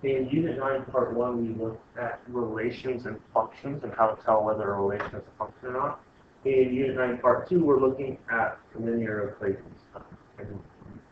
In Unit 9, Part 1, we looked at relations and functions and how to tell whether a relation is a function or not. In Unit 9, Part 2, we're looking at linear equations, and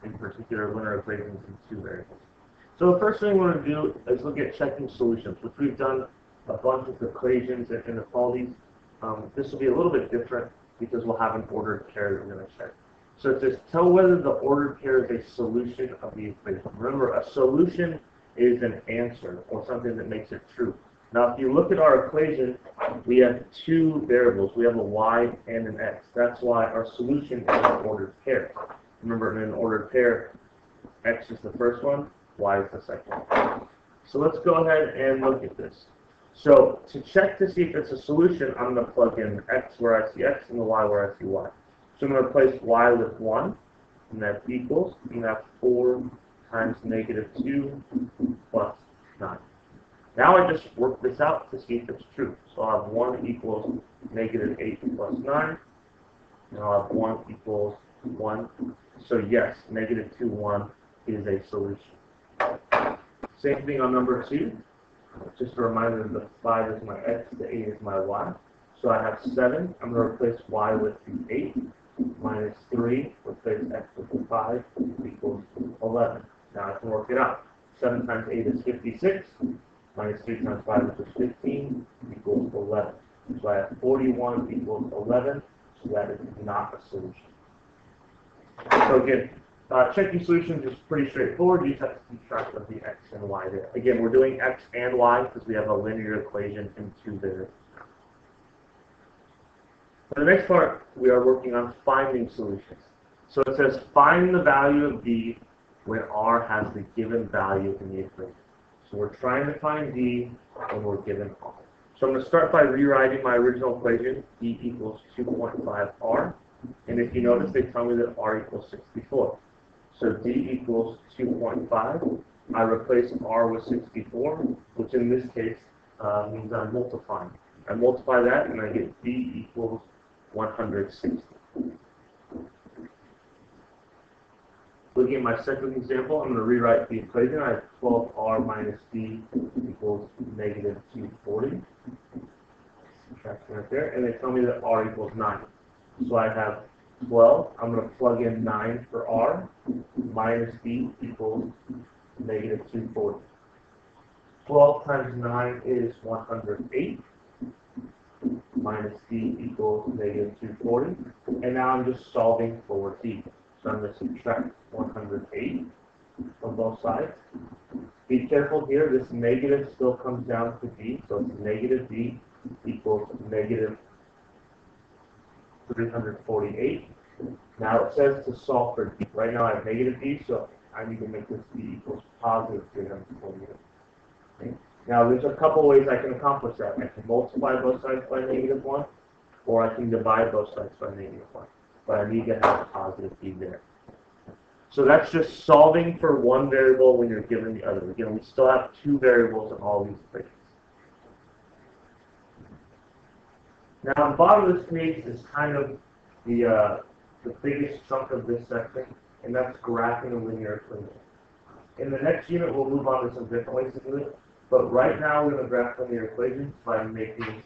in particular, linear equations in two variables. So the first thing we want to do is look at checking solutions, which we've done a bunch of equations and inequalities. This will be a little bit different because we'll have an ordered pair that we're going to check. So it says, tell whether the ordered pair is a solution of the equation. Remember, a solution is an answer or something that makes it true. Now, if you look at our equation, we have two variables. We have a y and an x. That's why our solution is an ordered pair. Remember, in an ordered pair, x is the first one, y is the second one. So let's go ahead and look at this. So to check to see if it's a solution, I'm going to plug in x where I see x and the y where I see y. So I'm going to replace y with 1, and that equals, and that's 4 times negative 2 plus 9. Now I just work this out to see if it's true. So I'll have 1 equals negative 8 plus 9, and I'll have 1 equals 1. So yes, negative 2, 1 is a solution. Same thing on number 2. Just a reminder that the 5 is my x, the 8 is my y. So I have 7. I'm going to replace y with the 8. Minus 3, replace x with the 5, equals 11. Now I can work it out. 7 times 8 is 56. Minus 3 times 5 is 15, equals 11. So I have 41 equals 11. So that is not a solution. So again, checking solutions is pretty straightforward. You just have to keep track of the x and y there. Again, we're doing x and y because we have a linear equation in two variables. For the next part, we are working on finding solutions. So it says find the value of d when r has the given value in the equation. So we're trying to find d when we're given r. So I'm going to start by rewriting my original equation, d equals 2.5r. And if you notice, they tell me that r equals 64. So d equals 2.5. I replace r with 64, which in this case means I'm multiplying. I multiply that and I get d equals 160. Looking at my second example, I'm going to rewrite the equation. I have 12r minus d equals negative 240. Subtraction right there. And they tell me that r equals 9. So I have 12. I'm going to plug in 9 for r. Minus d equals negative 240. 12 times 9 is 108. Minus d equals negative 240. And now I'm just solving for d. So I'm going to subtract 108 from both sides. Be careful here, this negative still comes down to d. So it's negative d equals negative 348. Now it says to solve for d. Right now I have negative d, so I need to make this d equals positive 348. Okay. Now, there's a couple ways I can accomplish that. I can multiply both sides by negative 1, or I can divide both sides by negative 1. But I need to have positive d there. So that's just solving for one variable when you're given the other. Again, we still have two variables in all these equations. Now, on the bottom of this page is kind of the biggest chunk of this section, and that's graphing a linear equation. In the next unit, we'll move on to some different ways to do it. But right now, we're going to graph linear equations by making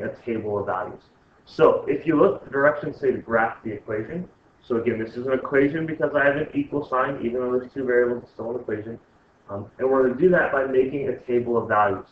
a table of values. So if you look, the directions say to graph the equation. So again, this is an equation because I have an equal sign, even though there's two variables, it's still an equation. And we're going to do that by making a table of values.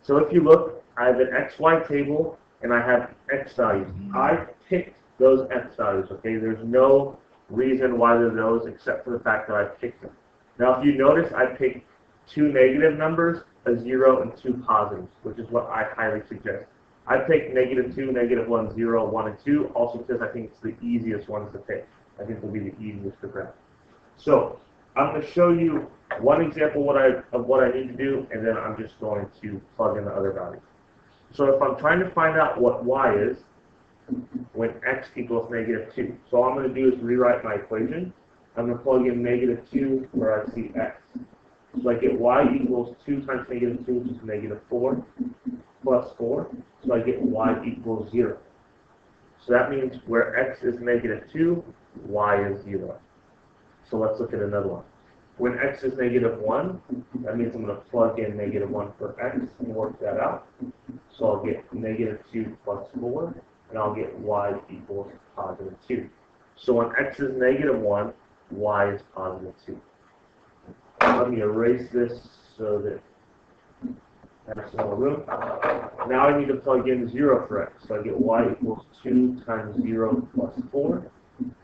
So if you look, I have an XY table, and I have X values. I picked those X values, okay? There's no reason why they're those except for the fact that I picked them. Now, if you notice, I picked two negative numbers, a 0, and two positives, which is what I highly suggest. I picked negative 2, negative 1, 0, 1, and 2, also because I think it's the easiest ones to pick. I think it'll be the easiest to graph. So I'm going to show you one example of what I need to do, and then I'm just going to plug in the other values. So if I'm trying to find out what y is when x equals negative 2, so all I'm going to do is rewrite my equation. I'm going to plug in negative 2 where I see x. So I get y equals 2 times negative 2, which is negative 4, plus 4. So I get y equals 0. So that means where x is negative 2, y is 0. So let's look at another one. When x is -1, that means I'm going to plug in -1 for x and work that out. So I'll get -2 plus 4, and I'll get y equals +2. So when x is -1, y is +2. Let me erase this so that I have some more room. Now I need to plug in 0 for x. So I get y equals 2 times 0 plus 4.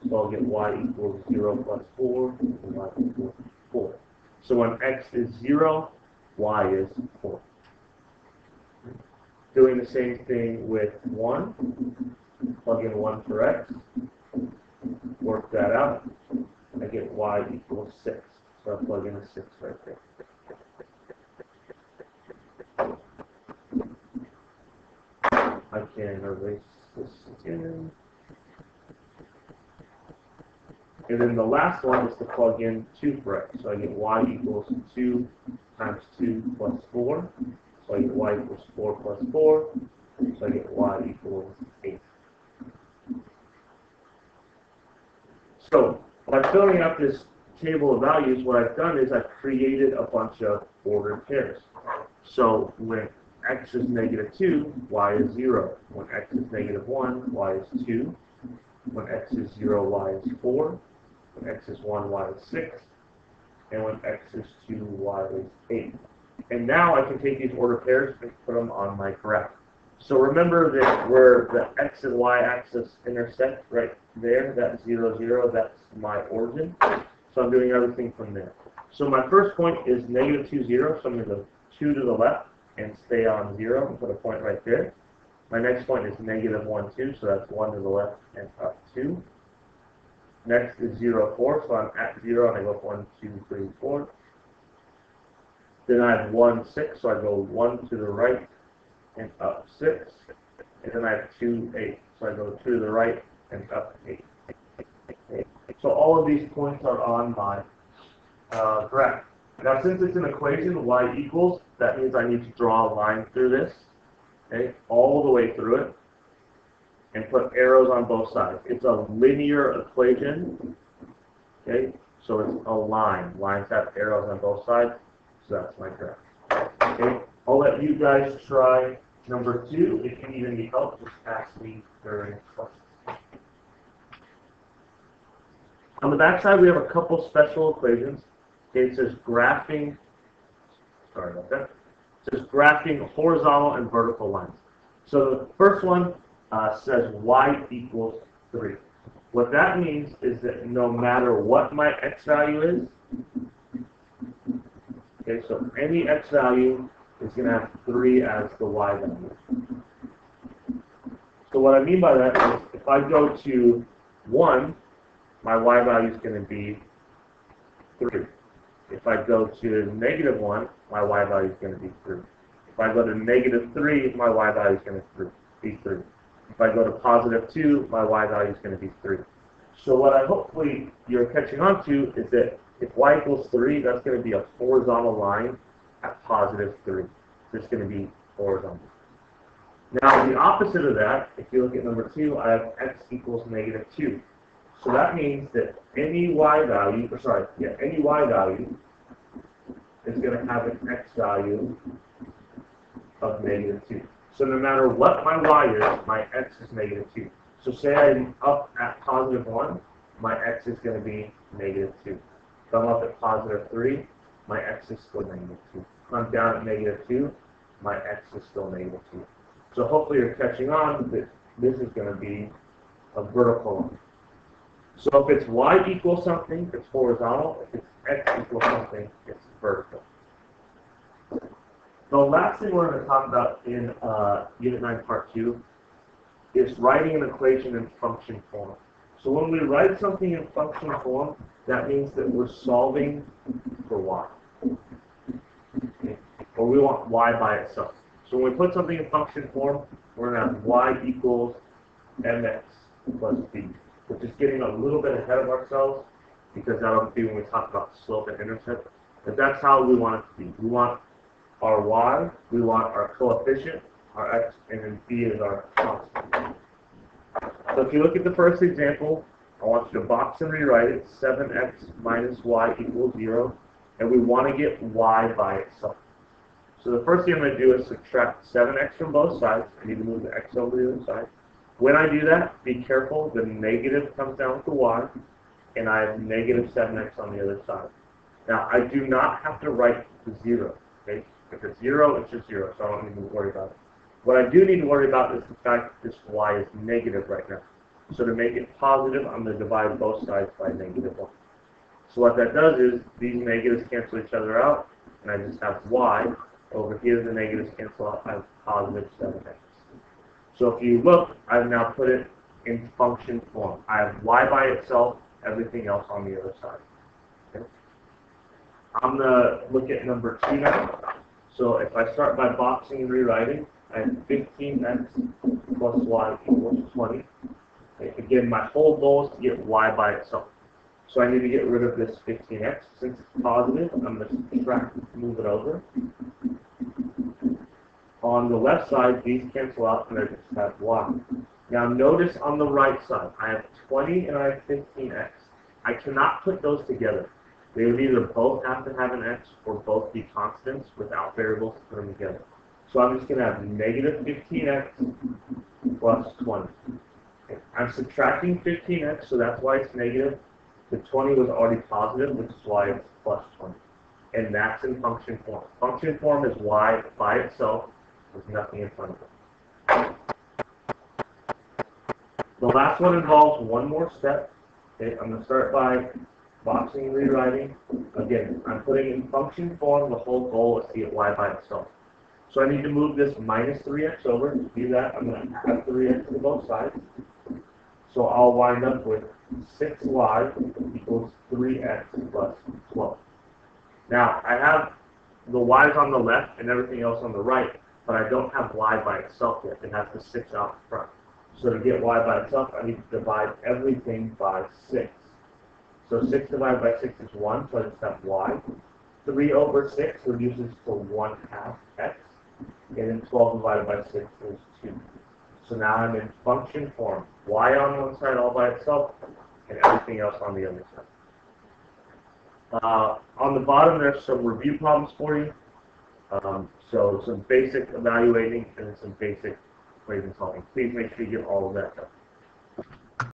So I'll get y equals 0 plus 4, and y equals 4. So when x is 0, y is 4. Doing the same thing with 1. Plug in 1 for x. Work that out. I get y equals 6. So I plug in a 6 right there. I can erase this again. And then the last one is to plug in 2 for x. So I get y equals 2 times 2 plus 4. So I get y equals 4 plus 4. So I get y equals 8. So by filling out this table of values, what I've done is I've created a bunch of ordered pairs. So when x is -2, y is 0. When x is -1, y is 2. When x is 0, y is 4. When x is 1, y is 6. And when x is 2, y is 8. And now I can take these ordered pairs and put them on my graph. So remember that where the x and y axis intersect right there, that's 0, 0, that's my origin. So I'm doing everything from there. So my first point is -2, 0, so I'm going to go 2 to the left and stay on 0 and put a point right there. My next point is -1, 2, so that's 1 to the left and up 2. Next is 0, 4, so I'm at 0 and I go up 1, 2, 3, 4. Then I have 1, 6, so I go 1 to the right and up 6. And then I have 2, 8, so I go 2 to the right and up 8. So all of these points are on my graph. Now since it's an equation, y equals, that means I need to draw a line through this, okay, all the way through it, and put arrows on both sides. It's a linear equation, okay, so it's a line. Lines have arrows on both sides, so that's my graph. Okay, I'll let you guys try number 2. If you need any help, just ask me during questions. On the back side, we have a couple special equations. Okay, it says graphing, sorry about that. It says graphing horizontal and vertical lines. So the first one says y equals 3. What that means is that no matter what my x value is, okay, so any x value is going to have 3 as the y value. So what I mean by that is if I go to 1, my y value is going to be 3. If I go to -1, my y value is going to be 3. If I go to -3, my y value is going to be 3. If I go to +2, my y value is going to be 3. So what I hopefully you're catching on to is that if y equals 3, that's going to be a horizontal line at +3. It's going to be horizontal. Now the opposite of that, if you look at number 2, I have x equals -2. So that means that any y value, any y value is going to have an x value of -2. So no matter what my y is, my x is -2. So say I'm up at +1, my x is going to be -2. If I'm up at +3, my x is still -2. If I'm down at -2, my x is still -2. So hopefully you're catching on that this is going to be a vertical line. So if it's y equals something, it's horizontal. If it's x equals something, it's vertical. The last thing we're going to talk about in Unit 9, Part 2 is writing an equation in function form. So when we write something in function form, that means that we're solving for y. Okay? Or we want y by itself. So when we put something in function form, we're going to have y equals mx plus b, which is getting a little bit ahead of ourselves because that'll be when we talk about slope and intercept. But that's how we want it to be. We want our y, we want our coefficient, our x, and then b is our constant. So if you look at the first example, I want you to box and rewrite it. 7x minus y equals 0. And we want to get y by itself. So the first thing I'm going to do is subtract 7x from both sides. I need to move the x over to the other side. When I do that, be careful. The negative comes down with the y. And I have negative 7x on the other side. Now, I do not have to write the 0. Okay? If it's 0, it's just 0. So I don't need to worry about it. What I do need to worry about is the fact that this y is negative right now. So to make it positive, I'm going to divide both sides by negative 1. So what that does is these negatives cancel each other out, and I just have y. Over here, the negatives cancel out. I have positive 7x. So if you look, I've now put it in function form. I have y by itself, everything else on the other side. Okay? I'm going to look at number 2 now. So if I start by boxing and rewriting, I have 15x plus y equals 20. Okay, again, my whole goal is to get y by itself. So I need to get rid of this 15x. Since it's positive, I'm going to subtract, move it over. On the left side, these cancel out, and I just have y. Now notice on the right side, I have 20 and I have 15x. I cannot put those together. They would either both have to have an x or both be constants without variables to put them together. So I'm just going to have negative 15x plus 20. Okay. I'm subtracting 15x, so that's why it's negative. The 20 was already positive, which is why it's plus 20. And that's in function form. Function form is y by itself with nothing in front of it. The last one involves one more step. Okay, I'm going to start by boxing and rewriting. Again, I'm putting in function form. The whole goal is to get y by itself. So I need to move this minus 3x over. To do that, I'm going to add 3x to both sides. So I'll wind up with 6y equals 3x plus 12. Now, I have the y's on the left and everything else on the right, but I don't have y by itself yet. It has the 6 out front. So to get y by itself, I need to divide everything by 6. So 6 divided by 6 is 1, so I just have y. 3 over 6 reduces to 1/2 x. And then 12 divided by 6 is 2. So now I'm in function form. Y on one side all by itself, and everything else on the other side. On the bottom, there's some review problems for you. So some basic evaluating and some basic equation solving. Please make sure you get all of that done.